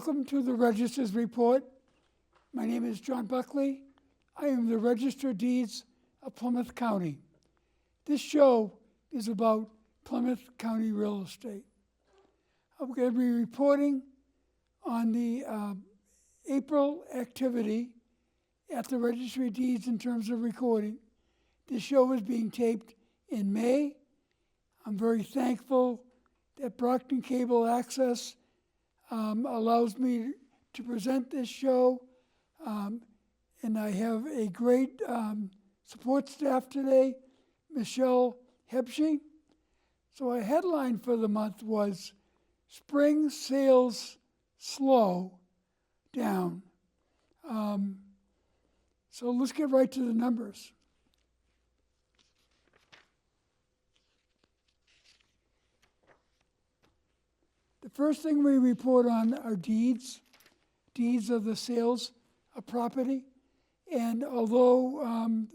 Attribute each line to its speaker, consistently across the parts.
Speaker 1: Welcome to the Register's Report. My name is John Buckley. I am the Register of Deeds of Plymouth County. This show is about Plymouth County real estate. I'm going to be reporting on the April activity at the Registry of Deeds in terms of recording. This show is being taped in May. I'm very thankful that Brockton Cable Access allows me to present this show, and I have a great support staff today, Michelle Hebsche. So our headline for the month was Spring Sales Slow Down. So let's get right to the numbers. The first thing we report on are deeds of the sales of property. And although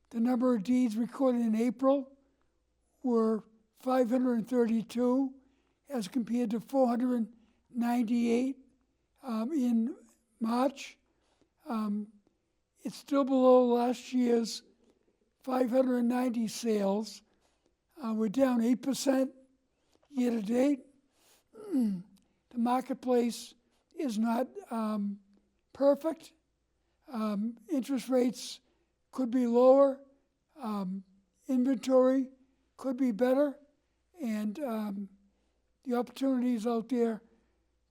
Speaker 1: the number of deeds recorded in April were 532 as compared to 498 in March, it's still below last year's 590 sales. We're down 8% year to date. The marketplace is not perfect. Interest rates could be lower. Inventory could be better. And the opportunities out there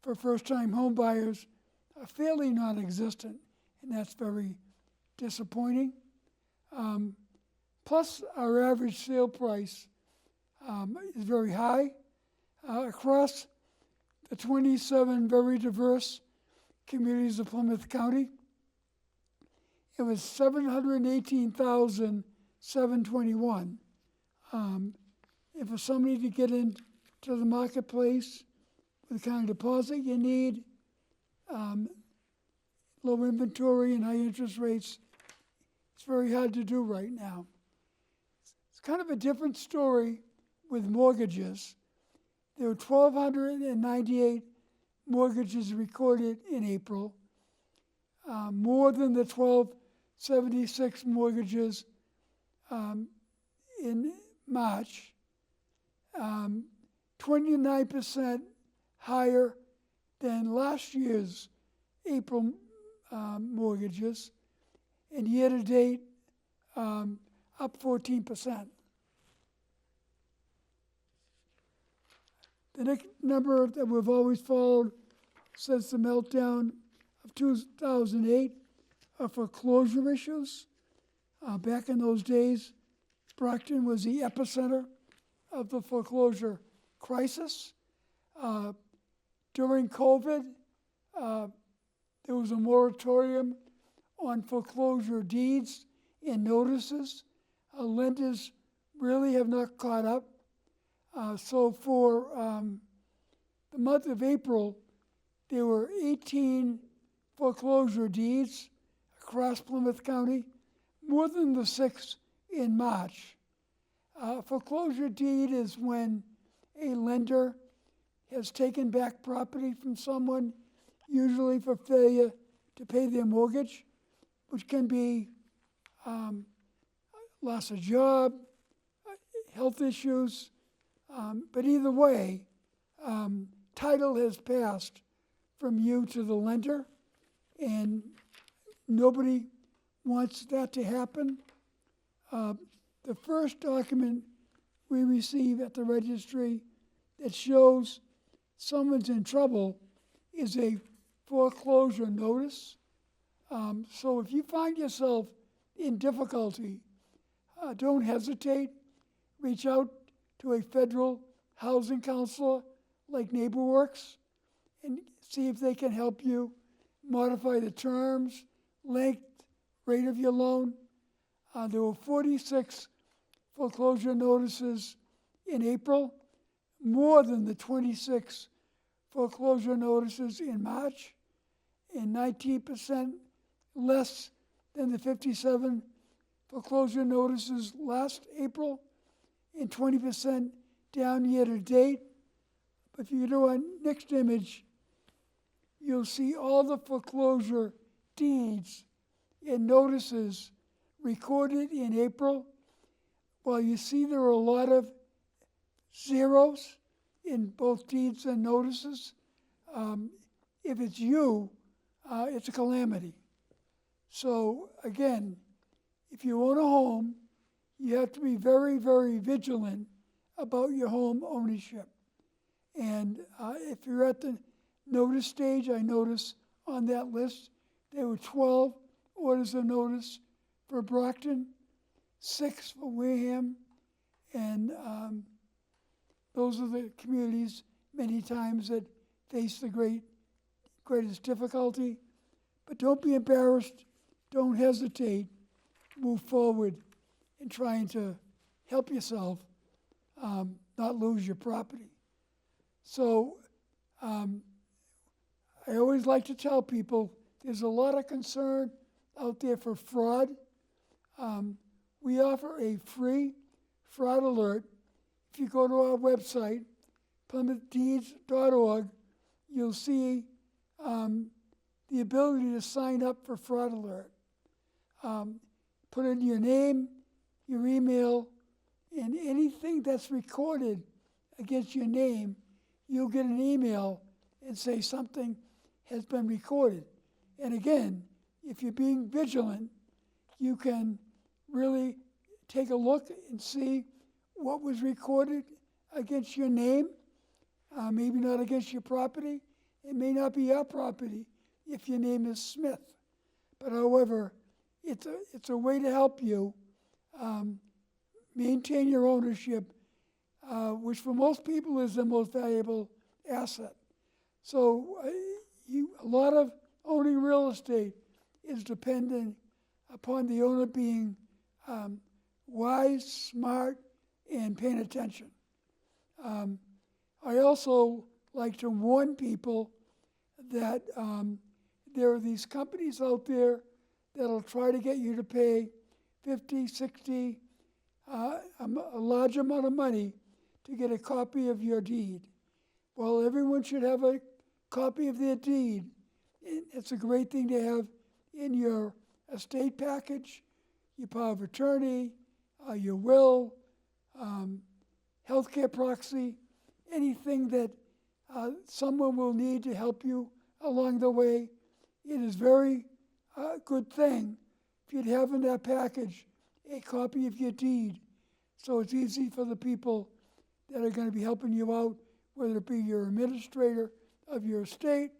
Speaker 1: for first-time home buyers are fairly non-existent, and that's very disappointing. Plus, our average sale price is very high. Across the 27 very diverse communities of Plymouth County, it was $718,721. And for somebody to get into the marketplace with the kind of deposit you need, low inventory and high interest rates, it's very hard to do right now. It's kind of a different story with mortgages. There were 1,298 mortgages recorded in April, more than the 1,276 mortgages in March, 29% higher than last year's April mortgages, and year to date, up 14%. The next number that we've always followed since the meltdown of 2008 are foreclosure issues. Back in those days, Brockton was the epicenter of the foreclosure crisis. During COVID, there was a moratorium on foreclosure deeds and notices. Lenders really have not caught up. So for the month of April, there were 18 foreclosure deeds across Plymouth County, more than the 6 in March. Foreclosure deed is when a lender has taken back property from someone, usually for failure to pay their mortgage, which can be loss of job, health issues, but either way, title has passed from you to the lender, and nobody wants that to happen. The first document we receive at the registry that shows someone's in trouble is a foreclosure notice. So if you find yourself in difficulty, don't hesitate. Reach out to a federal housing counselor like NeighborWorks and see if they can help you modify the terms, length, rate of your loan. There were 46 foreclosure notices in April, more than the 26 foreclosure notices in March, and 19% less than the 57 foreclosure notices last April, and 20% down year to date. But if you go to our next image, you'll see all the foreclosure deeds and notices recorded in April. Well, you see there are a lot of zeros in both deeds and notices. If it's you, it's a calamity. So again, if you own a home, you have to be very, very vigilant about your home ownership. And if you're at the notice stage, I notice on that list there were 12 orders of notice for Brockton, 6 for Wareham, and those are the communities many times that face the greatest difficulty. But don't be embarrassed. Don't hesitate. Move forward in trying to help yourself not lose your property. So I always like to tell people there's a lot of concern out there for fraud. We offer a free fraud alert. If you go to our website, PlymouthDeeds.org, you'll see the ability to sign up for fraud alert. Put in your name, your email, and anything that's recorded against your name, you'll get an email and say something has been recorded. And again, if you're being vigilant, you can really take a look and see what was recorded against your name, maybe not against your property. It may not be your property if your name is Smith. But however, it's a way to help you maintain your ownership, which for most people is the most valuable asset. So a lot of owning real estate is dependent upon the owner being wise, smart, and paying attention. I also like to warn people that there are these companies out there that'll try to get you to pay 50, 60, a large amount of money to get a copy of your deed. Well, everyone should have a copy of their deed. It's a great thing to have in your estate package, your power of attorney, your will, healthcare proxy, anything that someone will need to help you along the way. It is very good thing if you'd have in that package a copy of your deed, so it's easy for the people that are going to be helping you out, whether it be your administrator of your estate,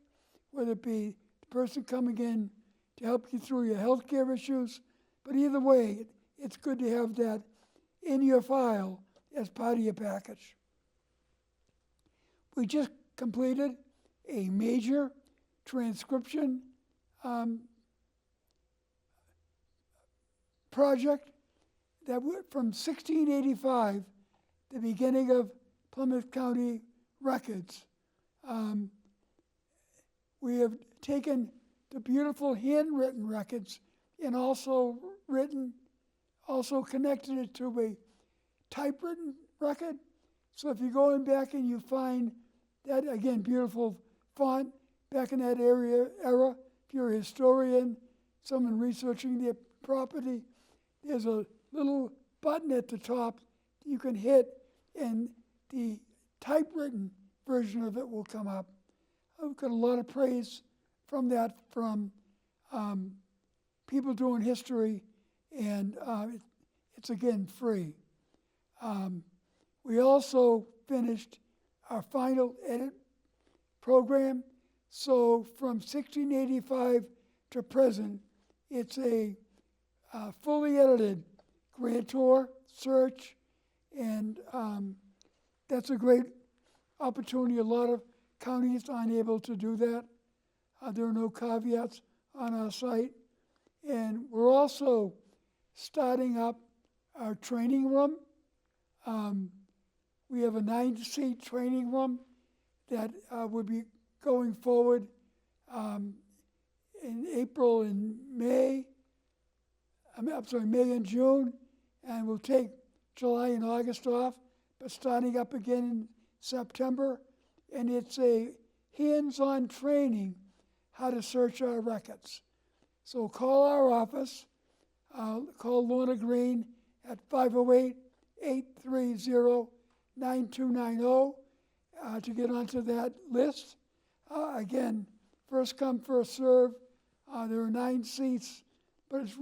Speaker 1: whether it be the person coming in to help you through your health care issues. But either way, it's good to have that in your file as part of your package. We just completed a major transcription project that went from 1685, the beginning of Plymouth County records. We have taken the beautiful handwritten records and also connected it to a typewritten record. So if you go in back and you find that, again, beautiful font back in that era, if you're a historian, someone researching their property, there's a little button at the top you can hit and the typewritten version of it will come up. I've got a lot of praise from that from people doing history, and it's again free. We also finished our final edit program. So from 1685 to present, it's a fully edited grantor search, and that's a great opportunity. A lot of counties aren't able to do that. There are no caveats on our site. And we're also starting up our training room. We have a 9-seat training room that would be going forward in April and May. May and June, and we'll take July and August off, but starting up again in September. And it's a hands-on training how to search our records. So call our office, call Lorna Green at 508-830-9290 to get onto that list. Again, first come, first serve. There are 9 seats, but it's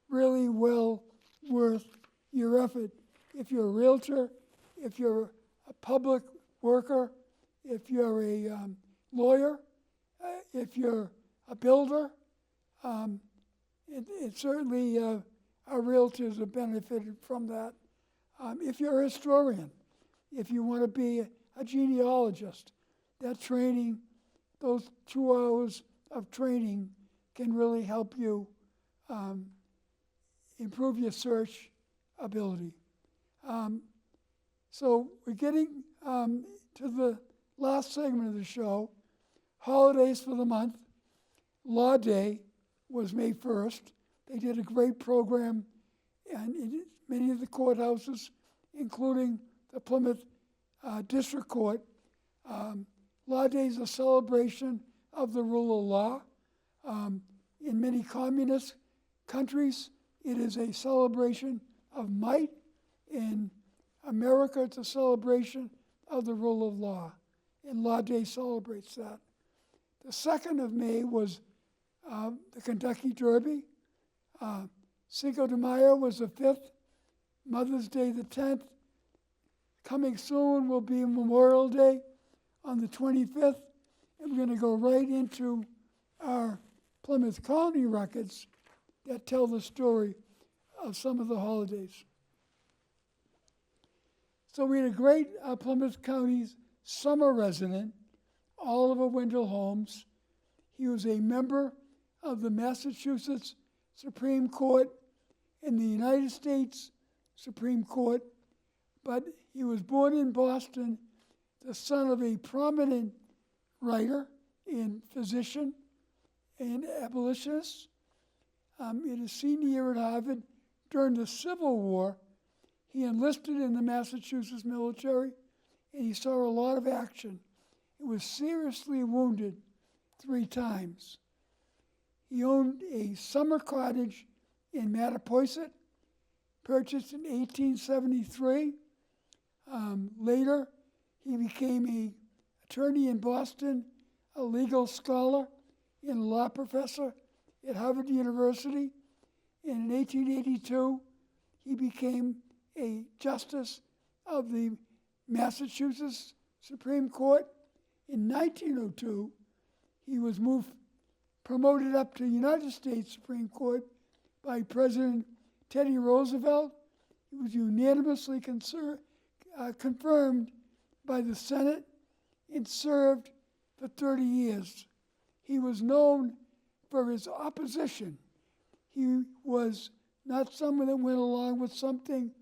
Speaker 1: really well worth your effort. If you're a realtor, if you're a public worker, if you're a lawyer, if you're a builder, it certainly our realtors have benefited from that. If you're a historian, if you want to be a genealogist, that training, those 2 hours of training can really help you improve your search ability. So we're getting to the last segment of the show, holidays for the month. Law Day was May 1st. They did a great program in many of the courthouses, including the Plymouth District Court. Law Day is a celebration of the rule of law. In many communist countries, it is a celebration of might. In America, it's a celebration of the rule of law, and Law Day celebrates that. The 2nd of May was the Kentucky Derby. Cinco de Mayo was the 5th. Mother's Day the 10th. Coming soon will be Memorial Day on the 25th. And we're going to go right into our Plymouth County records that tell the story of some of the holidays. So we had a great Plymouth County's summer resident, Oliver Wendell Holmes. He was a member of the Massachusetts Supreme Court and the United States Supreme Court, but he was born in Boston, the son of a prominent writer and physician and abolitionist. In his senior year at Harvard, during the Civil War, he enlisted in the Massachusetts military, and he saw a lot of action. He was seriously wounded 3 times. He owned a summer cottage in Mattapoisett, purchased in 1873. Later, he became an attorney in Boston, a legal scholar, and a law professor at Harvard University. And in 1882, he became a justice of the Massachusetts Supreme Court. In 1902, he was promoted up to the United States Supreme Court by President Teddy Roosevelt. He was unanimously confirmed by the Senate and served for 30 years. He was known for his opposition. He was not someone that went along with something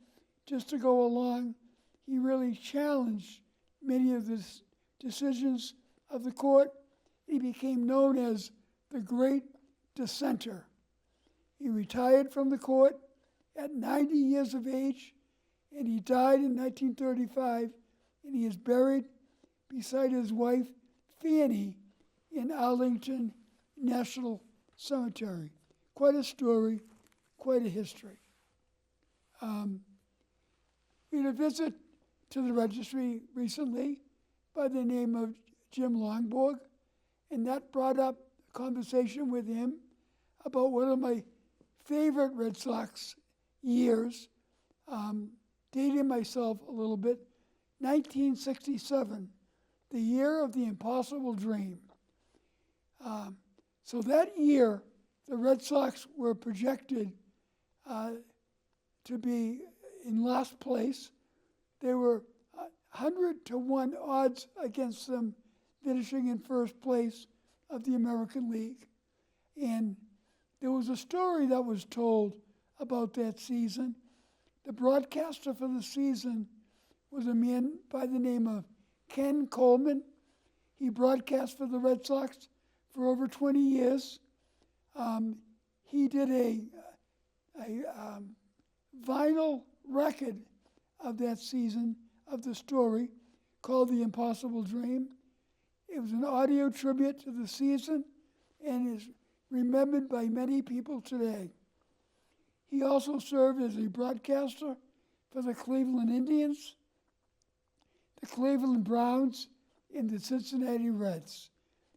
Speaker 1: just to go along. He really challenged many of the decisions of the court. He became known as the Great Dissenter. He retired from the court at 90 years of age, and he died in 1935, and he is buried beside his wife, Fanny, in Arlington National Cemetery. Quite a story, quite a history. We had a visit to the registry recently by the name of Jim Longborg, and that brought up a conversation with him about one of my favorite Red Sox years, dating myself a little bit, 1967, the year of the impossible dream. So that year, the Red Sox were projected to be in last place. There were 100-1 odds against them finishing in first place of the American League. And there was a story that was told about that season. The broadcaster for the season was a man by the name of Ken Coleman. He broadcast for the Red Sox for over 20 years. He did a vinyl record of that season, of the story, called The Impossible Dream. It was an audio tribute to the season. and is remembered by many people today. He also served as a broadcaster for the Cleveland Indians, the Cleveland Browns, and the Cincinnati Reds.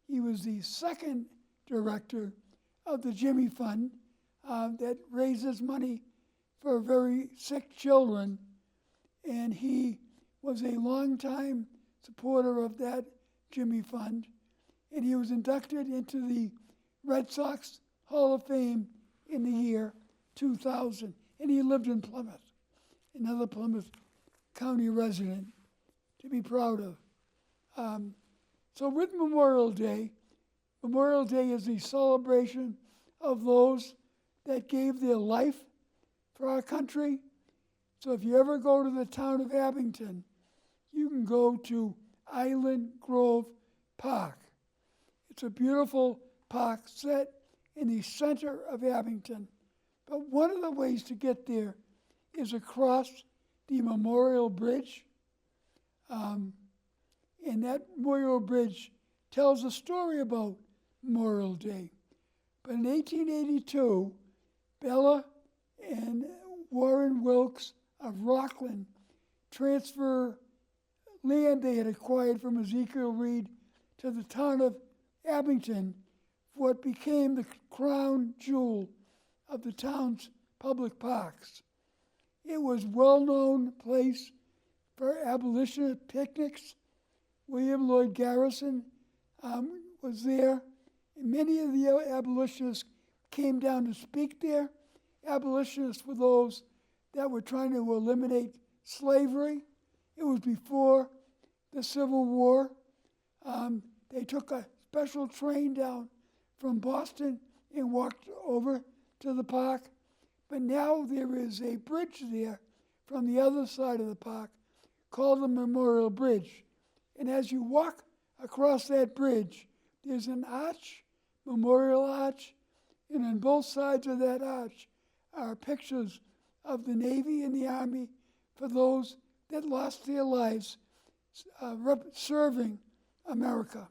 Speaker 1: He was the second director of the Jimmy Fund that raises money for very sick children, and he was a longtime supporter of that Jimmy Fund, and he was inducted into the Red Sox Hall of Fame in the year 2000, and he lived in Plymouth, another Plymouth County resident to be proud of. So with Memorial Day is the celebration of those that gave their life for our country. So if you ever go to the town of Abington, you can go to Island Grove Park. It's a beautiful park set in the center of Abington. But one of the ways to get there is across the Memorial Bridge. And that Memorial Bridge tells a story about Memorial Day. But in 1882, Bella and Warren Wilkes of Rockland transfer land they had acquired from Ezekiel Reed to the town of Abington for what became the crown jewel of the town's public parks. It was a well-known place for abolitionist picnics. William Lloyd Garrison was there, and many of the abolitionists came down to speak there. Abolitionists were those that were trying to eliminate slavery. It was before the Civil War. They took a special train down from Boston and walked over to the park. But now there is a bridge there from the other side of the park called the Memorial Bridge. And as you walk across that bridge, there's an arch, memorial arch, and on both sides of that arch are pictures of the Navy and the Army for those that lost their lives serving America.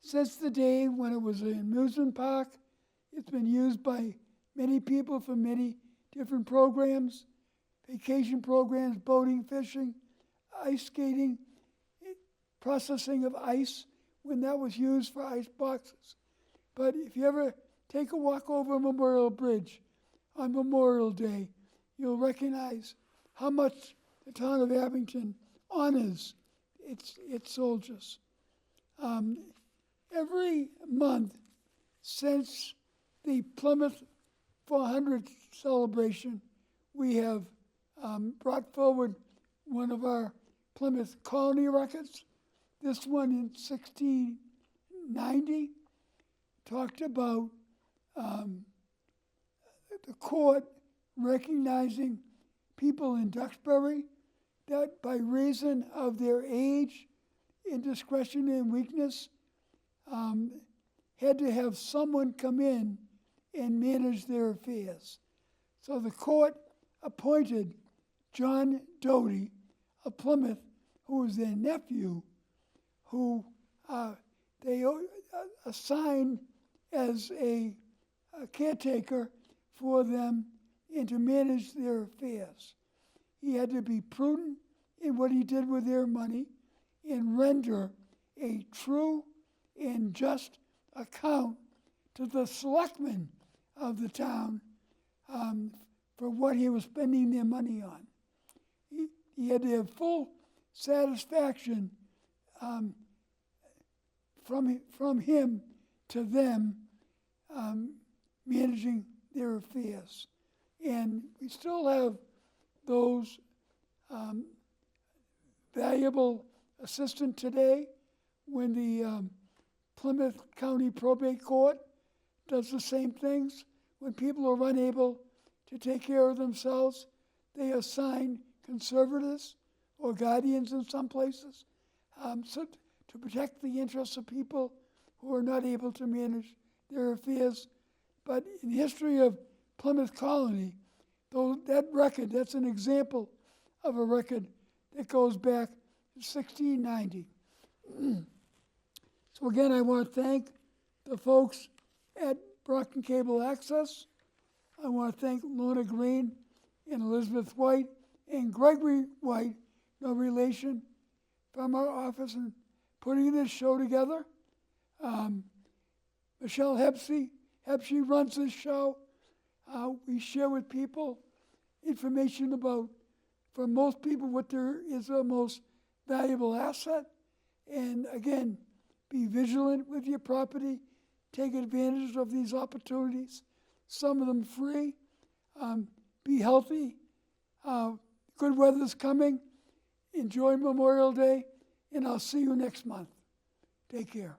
Speaker 1: Since the day when it was an amusement park, it's been used by many people for many different programs, vacation programs, boating, fishing, ice skating, processing of ice when that was used for ice boxes. But if you ever take a walk over Memorial Bridge on Memorial Day, you'll recognize how much the town of Abington honors its soldiers. Every month since the Plymouth 400 celebration, we have brought forward one of our Plymouth colony records. This one in 1690 talked about the court recognizing people in Duxbury that by reason of their age, indiscretion, and weakness, had to have someone come in and manage their affairs. So the court appointed John Doty of Plymouth, who was their nephew, who they assigned as a caretaker for them and to manage their affairs. He had to be prudent in what he did with their money and render a true and just account to the selectmen of the town for what he was spending their money on. He had to have full satisfaction from him to them managing their affairs. And we still have those valuable assistant today when the Plymouth County Probate Court does the same things. When people are unable to take care of themselves, they assign conservators or guardians in some places so to protect the interests of people who are not able to manage their affairs. But in the history of Plymouth Colony, though that record, that's an example of a record that goes back to 1690. So So again, I want to thank the folks at Brockton Cable Access. I want to thank Lorna Green and Elizabeth White and Gregory White, no relation, from our office in putting this show together. Michelle Hepsey runs this show. We share with people information about, for most people, what there is the most valuable asset. And again, be vigilant with your property. Take advantage of these opportunities, some of them free. Be healthy. Good weather's coming. Enjoy Memorial Day, and I'll see you next month. Take care.